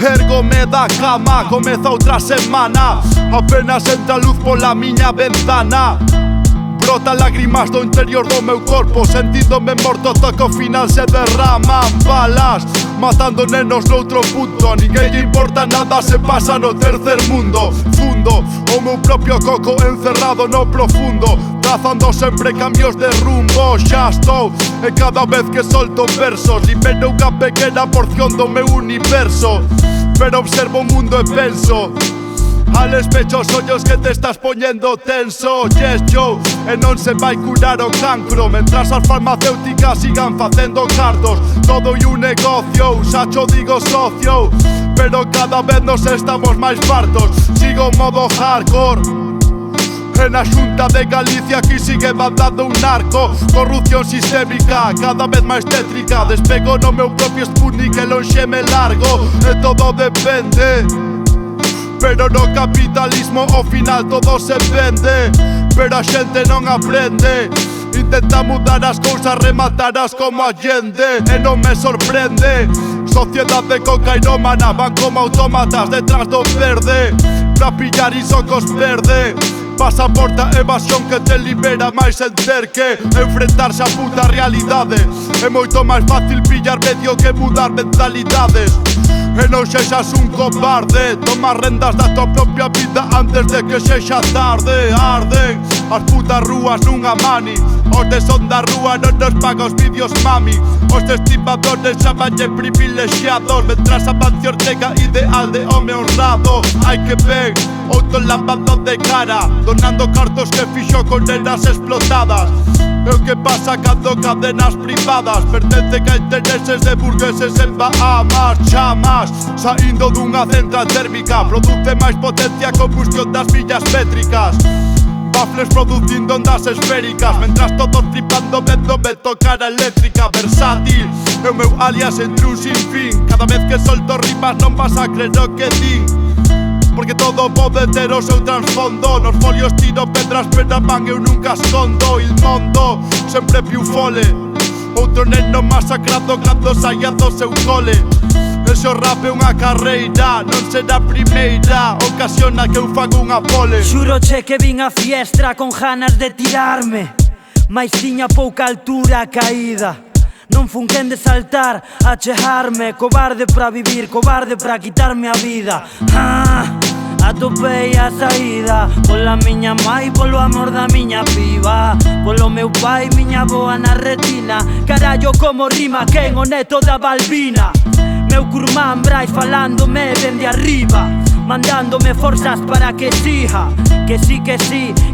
Ergo me da cama, comeza outra semana. Apenas entra luz pola miña ventana. Brotan lágrimas do interior do meu corpo, sentíndome morto ata que ao final se derraman balas, matando nenos noutro punto. A ninguén lle importa nada se pasa no tercer mundo. Fundo o meu propio coco encerrado no profundo, trazando sempre cambios de rumbo. Xa estou, e cada vez que solto versos libero unha pequena porción do meu universo. Pero observo o mundo e penso: al especho os ollos que te estás poñendo tenso. Yes, yo, e non se vai curar o cancro mentras as farmacéuticas sigan facendo cartos. Todo é un negocio, xa cho digo socio, pero cada vez nos estamos máis fartos. Sigo modo hardcore en a Xunta de Galicia, aquí sigue mandando un narco. Corrupción sistémica, cada vez máis tétrica. Despego no meu propio Sputnik e lonxe me largo. E todo depende, pero no capitalismo ao final todo se vende. Pero a xente non aprende, intenta mudar as cousas, rematarás como Allende. E non me sorprende, sociedade cocainómana, van como autómatas detrás do verde, pra pillar iso cos verde. Pasaporte a evasión que te libera máis en ter que enfrentarse a puta realidade. É moito máis fácil pillar medio que mudar mentalidades. E non sexas un cobarde, toma rendas da tua propia vida antes de que sexa tarde. Arden as putas rúas nunha mani, os de son da rúa non nos paga os vídeos mami. Os estimadores chamalle privilexiados, mentras a Mancio Ortega ideal de home honrado. Hai que ver outro lavando de cara, donando cartos que fixo con nenas explotadas. E o que pasa cando cadenas privadas pertence a intereses de burgueses en Bahamas. Chamas saindo dunha central térmica, produce máis potencia a combustión das millas métricas. Bafles producindo ondas esféricas, mentras todos flipando vendome tocar a eléctrica. Versátil é o meu alias entre un sinfín, cada vez que solto rimas non vas a creer o que din, porque todo pode ter o seu trasfondo. Nos folios tiro pedras pero a man eu nunca escondo. Il mondo sempre più fole, outro neno masacrado cando saia do seu cole. Ese o rap é unha carreira, non será a primeira ocasión na que eu fago unha pole. Xuroche que vin a fiestra con ganas de tirarme, mais tiña pouca altura a caída. Non fun quen de saltar a chejarme, cobarde pra vivir, cobarde pra quitarme a vida. Atopei a saída pola miña mai, polo amor da miña piba, polo meu pai, miña boa na retina. Carallo como rima quen o neto da Balbina. Meu curmán Brais falándome dende arriba, mandándome forzas para que siga, que sí,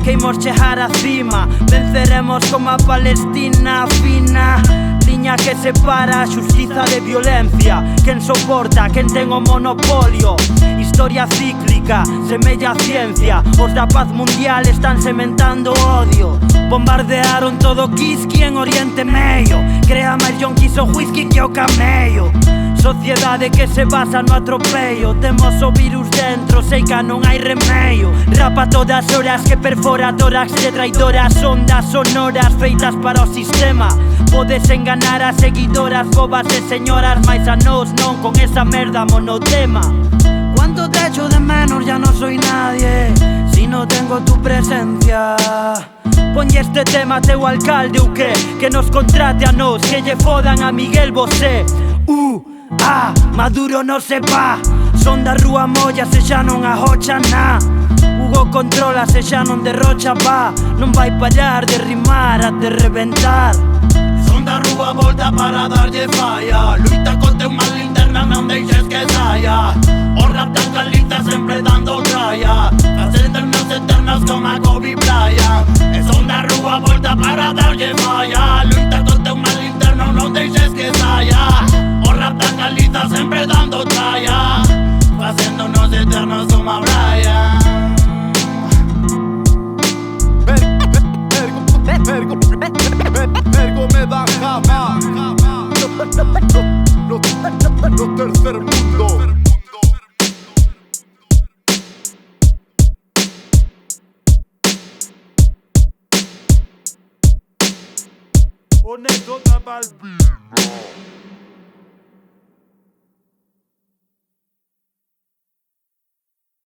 que imos chegar a cima. Venceremos como a Palestina fina, liña que separa a xustiza de violencia. Quen soporta, quen ten o monopolio. Historia cíclica, semella a ciencia. Os da paz mundial están sementando odio. Bombardearon todo Kiski en Oriente Medio, crea máis yonkis o whisky que o camello. Sociedade que se basa no atropello, temos o virus dentro, sei que non hai remedio. Rapa todas horas que perfora tórax de traidoras, ondas sonoras feitas para o sistema. Podes enganar a seguidoras bobas e señoras, mais a nós non con esa merda monotema. Cuánto te echo de menos, ya no soy nadie si no tengo tu presencia. Ponlle este tema a teu alcalde ou que nos contrate a nós, que lle fodan a Miguel Bosé. Maduro no sepa, son da rúa molla se xa non ahocha na. Hugo controla se xa non derrocha va, non vai parar de rimar até reventar. Son da rúa volta para darlle falla, luita contra unha linterna, non deixes que saia. O rap da Galicia sempre dando tralla, facendo meus eternos como a Kobe Bryant. E son da rúa volta para darlle falla, luita contra unha linterna, non deixes que saia. Rap da Galicia sempre dando tralla, facéndonos eternos como a Brian. Vergo me da cama no tercer mundo. O neto da Balbina.